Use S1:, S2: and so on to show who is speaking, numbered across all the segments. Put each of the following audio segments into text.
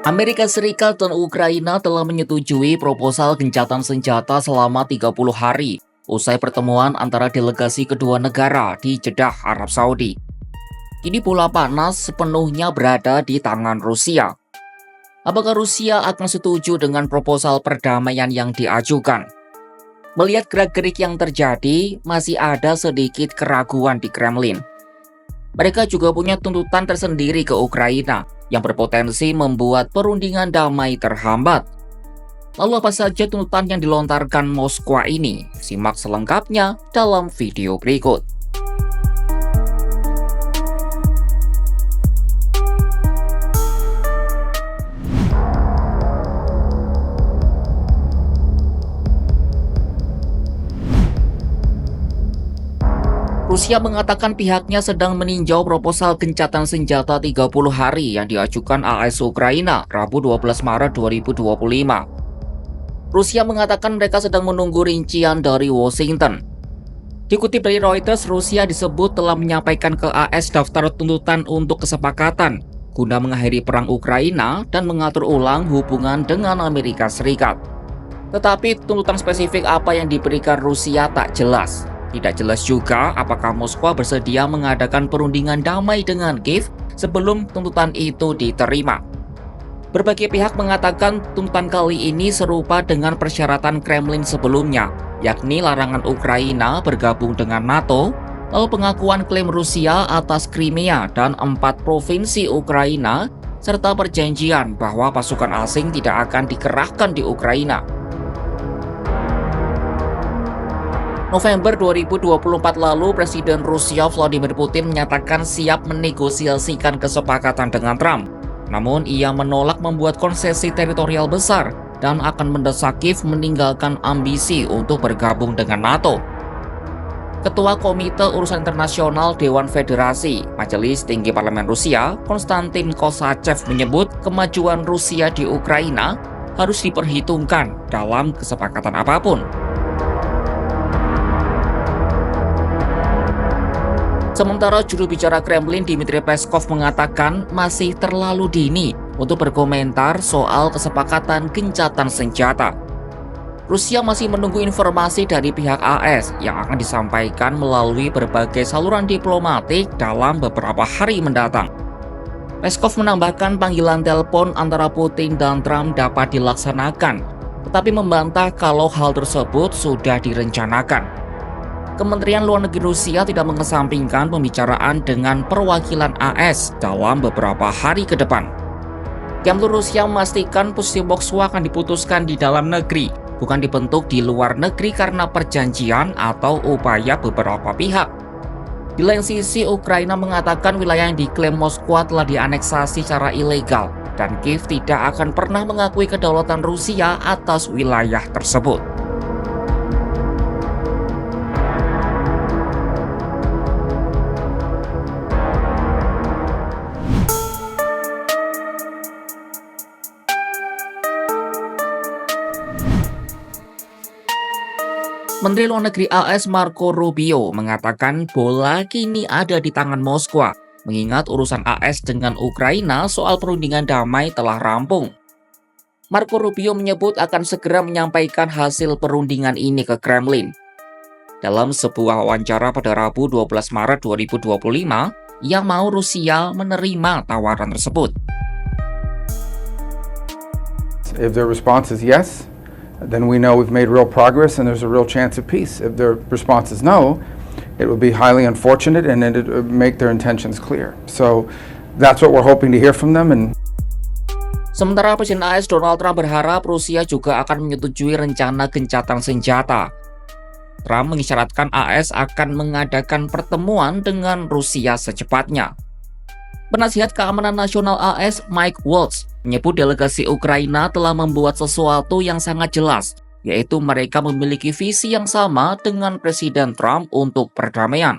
S1: Amerika Serikat dan Ukraina telah menyetujui proposal gencatan senjata selama 30 hari usai pertemuan antara delegasi kedua negara di Jeddah, Arab Saudi. Kini bola panas sepenuhnya berada di tangan Rusia. Apakah Rusia akan setuju dengan proposal perdamaian yang diajukan? Melihat gerak-gerik yang terjadi, masih ada sedikit keraguan di Kremlin. Mereka juga punya tuntutan tersendiri ke Ukraina yang berpotensi membuat perundingan damai terhambat. Lalu apa saja tuntutan yang dilontarkan Moskwa ini? Simak selengkapnya dalam video berikut. Rusia mengatakan pihaknya sedang meninjau proposal gencatan senjata 30 hari yang diajukan AS Ukraina Rabu 12 Maret 2025. Rusia mengatakan mereka sedang menunggu rincian dari Washington. Dikutip dari Reuters, Rusia disebut telah menyampaikan ke AS daftar tuntutan untuk kesepakatan guna mengakhiri perang Ukraina dan mengatur ulang hubungan dengan Amerika Serikat. Tetapi tuntutan spesifik apa yang diberikan Rusia tak jelas. Tidak jelas juga apakah Moskwa bersedia mengadakan perundingan damai dengan Kiev sebelum tuntutan itu diterima. Berbagai pihak mengatakan tuntutan kali ini serupa dengan persyaratan Kremlin sebelumnya, yakni larangan Ukraina bergabung dengan NATO, lalu pengakuan klaim Rusia atas Crimea dan 4 provinsi Ukraina, serta perjanjian bahwa pasukan asing tidak akan dikerahkan di Ukraina. November 2024 lalu, Presiden Rusia Vladimir Putin menyatakan siap menegosiasikan kesepakatan dengan Trump. Namun, ia menolak membuat konsesi teritorial besar dan akan mendesak Kiev meninggalkan ambisi untuk bergabung dengan NATO. Ketua Komite Urusan Internasional Dewan Federasi, Majelis Tinggi Parlemen Rusia, Konstantin Kosachev menyebut kemajuan Rusia di Ukraina harus diperhitungkan dalam kesepakatan apapun. Sementara juru bicara Kremlin Dmitry Peskov mengatakan masih terlalu dini untuk berkomentar soal kesepakatan gencatan senjata. Rusia masih menunggu informasi dari pihak AS yang akan disampaikan melalui berbagai saluran diplomatik dalam beberapa hari mendatang. Peskov menambahkan panggilan telepon antara Putin dan Trump dapat dilaksanakan, tetapi membantah kalau hal tersebut sudah direncanakan. Kementerian Luar Negeri Rusia tidak mengesampingkan pembicaraan dengan perwakilan AS dalam beberapa hari ke depan. Kemlu Rusia memastikan posisi Moskwa akan diputuskan di dalam negeri, bukan dibentuk di luar negeri karena perjanjian atau upaya beberapa pihak. Di lain sisi, Ukraina mengatakan wilayah yang diklaim Moskwa telah dianeksasi secara ilegal, dan Kiev tidak akan pernah mengakui kedaulatan Rusia atas wilayah tersebut. Menteri Luar Negeri AS Marco Rubio mengatakan bola kini ada di tangan Moskwa, mengingat urusan AS dengan Ukraina soal perundingan damai telah rampung. Marco Rubio menyebut akan segera menyampaikan hasil perundingan ini ke Kremlin. Dalam sebuah wawancara pada Rabu 12 Maret 2025, ia mau Rusia menerima tawaran tersebut.
S2: If their response is yes, then we know we've made real progress and there's a real chance of peace. If their response is no, it would be highly unfortunate and it would make their intentions clear. So that's what we're hoping to hear from them.
S1: Sementara Presiden AS Donald Trump berharap Rusia juga akan menyetujui rencana gencatan senjata. Trump mengisyaratkan AS akan mengadakan pertemuan dengan Rusia secepatnya. Penasihat Keamanan Nasional AS Mike Waltz menyebut delegasi Ukraina telah membuat sesuatu yang sangat jelas, yaitu mereka memiliki visi yang sama dengan Presiden Trump untuk perdamaian.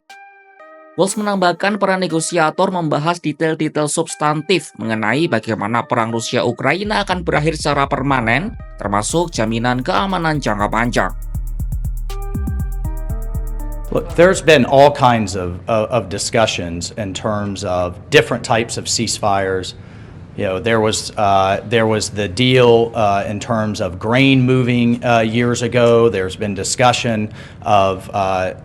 S1: Waltz menambahkan para negosiator membahas detail-detail substantif mengenai bagaimana perang Rusia-Ukraina akan berakhir secara permanen, termasuk jaminan keamanan jangka panjang.
S3: Look, there's been all kinds of discussions in terms of different types of ceasefires, There was the deal in terms of grain moving years ago. There's been discussion of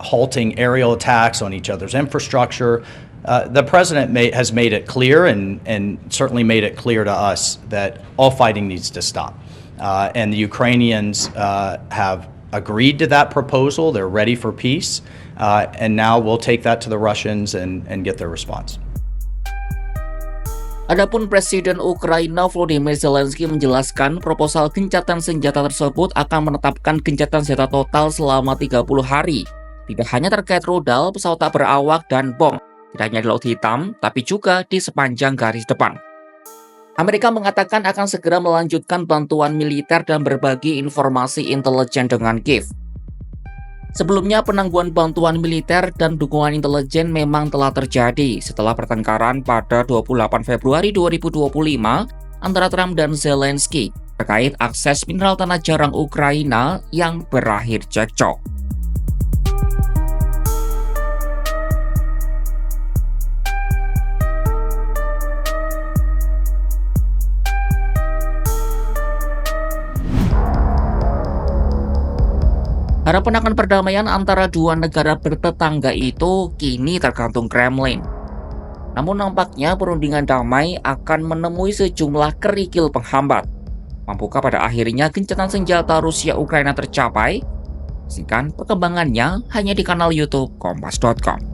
S3: halting aerial attacks on each other's infrastructure. The president has made it clear, and certainly made it clear to us, that all fighting needs to stop. And the Ukrainians have agreed to that proposal. They're ready for peace. And now we'll take that to the Russians and get their response.
S1: Adapun Presiden Ukraina Volodymyr Zelensky menjelaskan proposal gencatan senjata tersebut akan menetapkan gencatan senjata total selama 30 hari. Tidak hanya terkait rudal, pesawat tak berawak, dan bom. Tidak hanya di Laut Hitam, tapi juga di sepanjang garis depan. Amerika mengatakan akan segera melanjutkan bantuan militer dan berbagi informasi intelijen dengan Kiev. Sebelumnya, penangguhan bantuan militer dan dukungan intelijen memang telah terjadi setelah pertengkaran pada 28 Februari 2025 antara Trump dan Zelensky terkait akses mineral tanah jarang Ukraina yang berakhir cekcok. Harapan akan perdamaian antara dua negara bertetangga itu kini tergantung Kremlin. Namun nampaknya perundingan damai akan menemui sejumlah kerikil penghambat. Mampukah pada akhirnya gencatan senjata Rusia-Ukraina tercapai? Saksikan perkembangannya hanya di kanal YouTube Kompas.com.